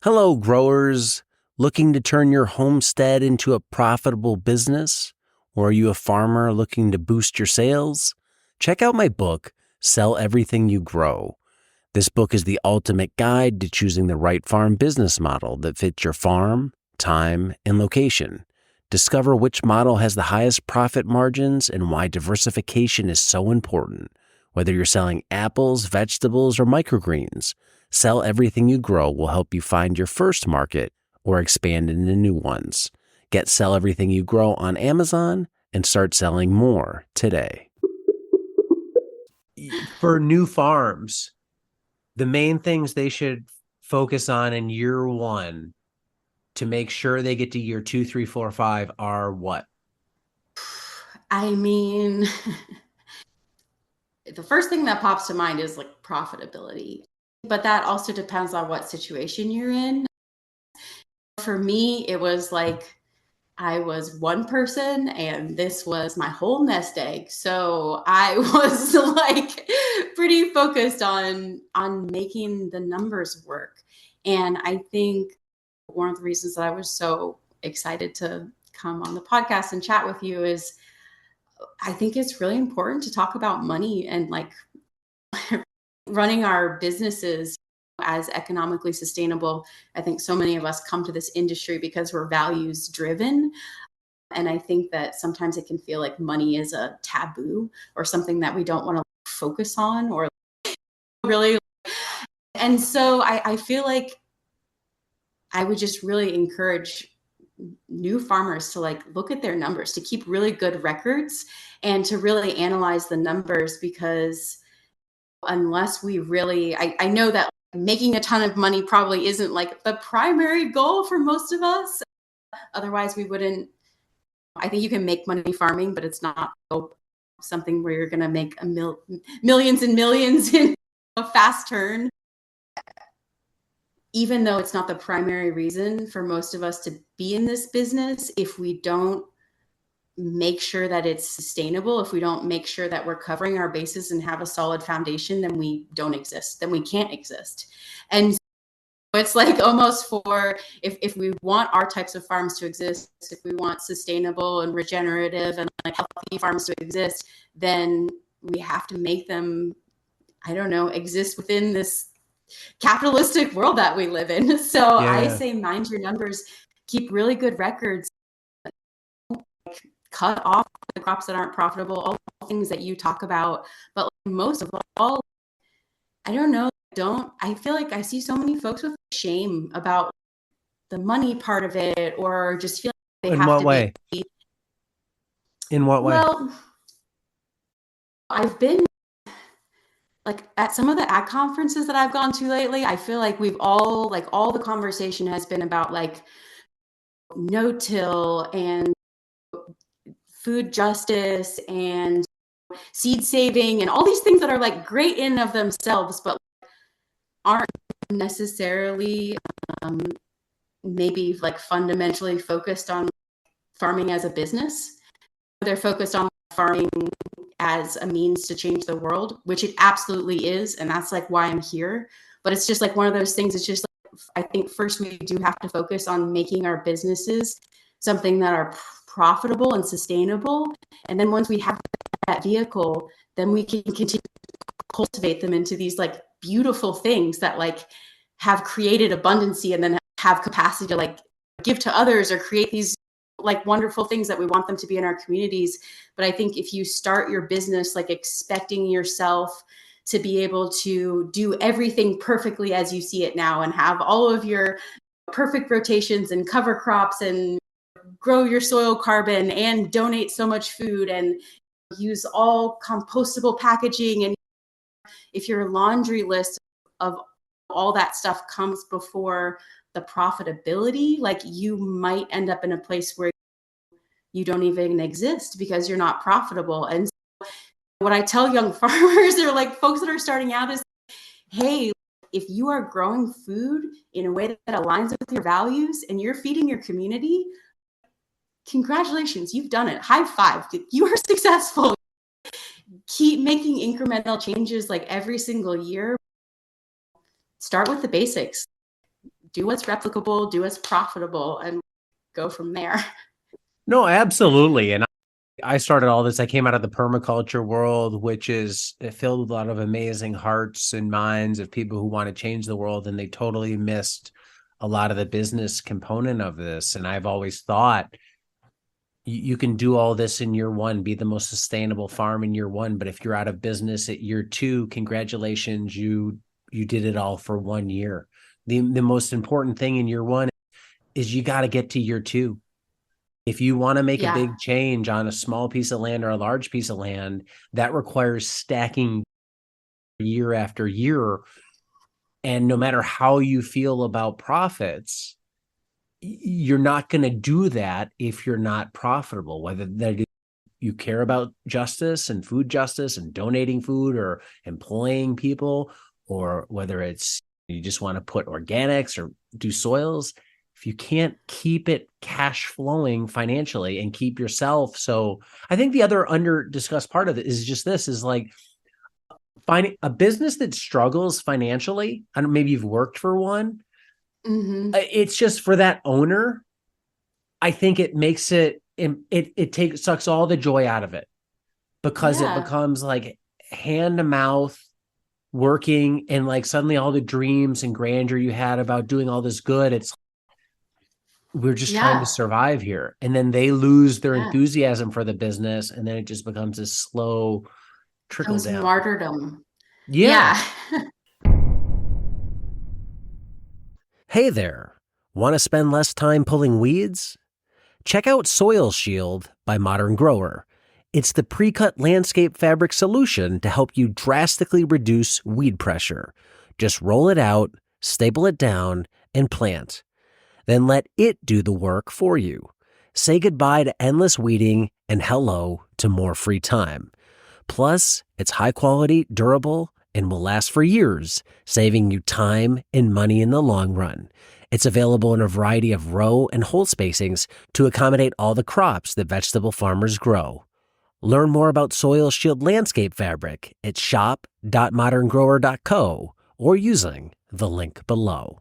Hello, growers. Looking to turn your homestead into a profitable business? Or are you a farmer looking to boost your sales? Check out my book, Sell Everything You Grow. This book is the ultimate guide to choosing the right farm business model that fits your farm, time, and location. Discover which model has the highest profit margins and why diversification is so important. Whether you're selling apples, vegetables, or microgreens, Sell Everything You Grow will help you find your first market or expand into new ones. Get Sell Everything You Grow on Amazon and start selling more today. For new farms, the main things they should focus on in year one to make sure they get to year 2, 3, 4, 5 are what? I mean, the first thing that pops to mind is like profitability, but that also depends on what situation you're in. For me, it was like I was one person and this was my whole nest egg. So I was like pretty focused on making the numbers work. And I think one of the reasons that I was so excited to come on the podcast and chat with you is I think it's really important to talk about money and like running our businesses as economically sustainable. I think so many of us come to this industry because we're values driven. And I think that sometimes it can feel like money is a taboo or something that we don't want to focus on or really. And so I feel like I would just really encourage new farmers to like look at their numbers, to keep really good records and to really analyze the numbers, because unless we really, I know that making a ton of money probably isn't like the primary goal for most of us. Otherwise we wouldn't. I think you can make money farming, but it's not something where you're going to make millions and millions in a fast turn. Even though it's not the primary reason for most of us to be in this business, if we don't make sure that it's sustainable, if we don't make sure that we're covering our bases and have a solid foundation, then we don't exist, then we can't exist. And it's like almost for if we want our types of farms to exist, if we want sustainable and regenerative and like healthy farms to exist, then we have to make them, I don't know, exist within this capitalistic world that we live in. So I say mind your numbers, keep really good records, cut off the crops that aren't profitable, all the things that you talk about. But like most of all, I don't know, I feel like I see so many folks with shame about the money part of it, or just feel like they have to way? In what way? Well, I've been like at some of the ag conferences that I've gone to lately, I feel like we've all like all the conversation has been about like no-till and food justice and seed saving and all these things that are like great in and of themselves, but aren't necessarily maybe like fundamentally focused on farming as a business. They're focused on farming as a means to change the world, which it absolutely is. And that's like why I'm here. But it's just like one of those things. It's just like, I think first we do have to focus on making our businesses something that are profitable and sustainable. And then once we have that vehicle, then we can continue to cultivate them into these like beautiful things that like have created abundancy and then have capacity to like give to others or create these like wonderful things that we want them to be in our communities. But I think if you start your business like expecting yourself to be able to do everything perfectly as you see it now and have all of your perfect rotations and cover crops and grow your soil carbon and donate so much food and use all compostable packaging, and if your laundry list of all that stuff comes before the profitability, like you might end up in a place where you don't even exist because you're not profitable. And so what I tell young farmers or like folks that are starting out is, hey, if you are growing food in a way that aligns with your values and you're feeding your community, congratulations, you've done it. High five, you are successful. Keep making incremental changes like every single year. Start with the basics. do what's replicable, do what's profitable, and go from there. No, absolutely. And I started all this. I came out of the permaculture world, which is filled with a lot of amazing hearts and minds of people who want to change the world. And they totally missed a lot of the business component of this. And I've always thought you can do all this in year one, be the most sustainable farm in year one. But if you're out of business at year two, congratulations, you did it all for 1 year. The most important thing in year one is you got to get to year two. If you want to make a big change on a small piece of land or a large piece of land, that requires stacking year after year. And no matter how you feel about profits, you're not going to do that if you're not profitable, whether that you care about justice and food justice and donating food or employing people, or whether it's you just want to put organics or do soils. If you can't keep it cash flowing financially and keep yourself. So I think the other under discussed part of it is just this is like finding a business that struggles financially. I don't, maybe you've worked for one. Mm-hmm. It's just for that owner. I think it makes it sucks all the joy out of it because it becomes like hand to mouth working, and like suddenly all the dreams and grandeur you had about doing all this good, it's we're just trying to survive here. And then they lose their enthusiasm for the business. And then it just becomes a slow trickle down. Martyrdom. Yeah. Hey there. Want to spend less time pulling weeds? Check out Soil Shield by Modern Grower. It's the pre-cut landscape fabric solution to help you drastically reduce weed pressure. Just roll it out, staple it down, and plant. Then let it do the work for you. Say goodbye to endless weeding and hello to more free time. Plus, it's high quality, durable, and will last for years, saving you time and money in the long run. It's available in a variety of row and hole spacings to accommodate all the crops that vegetable farmers grow. Learn more about Soil Shield landscape fabric at shop.moderngrower.co or using the link below.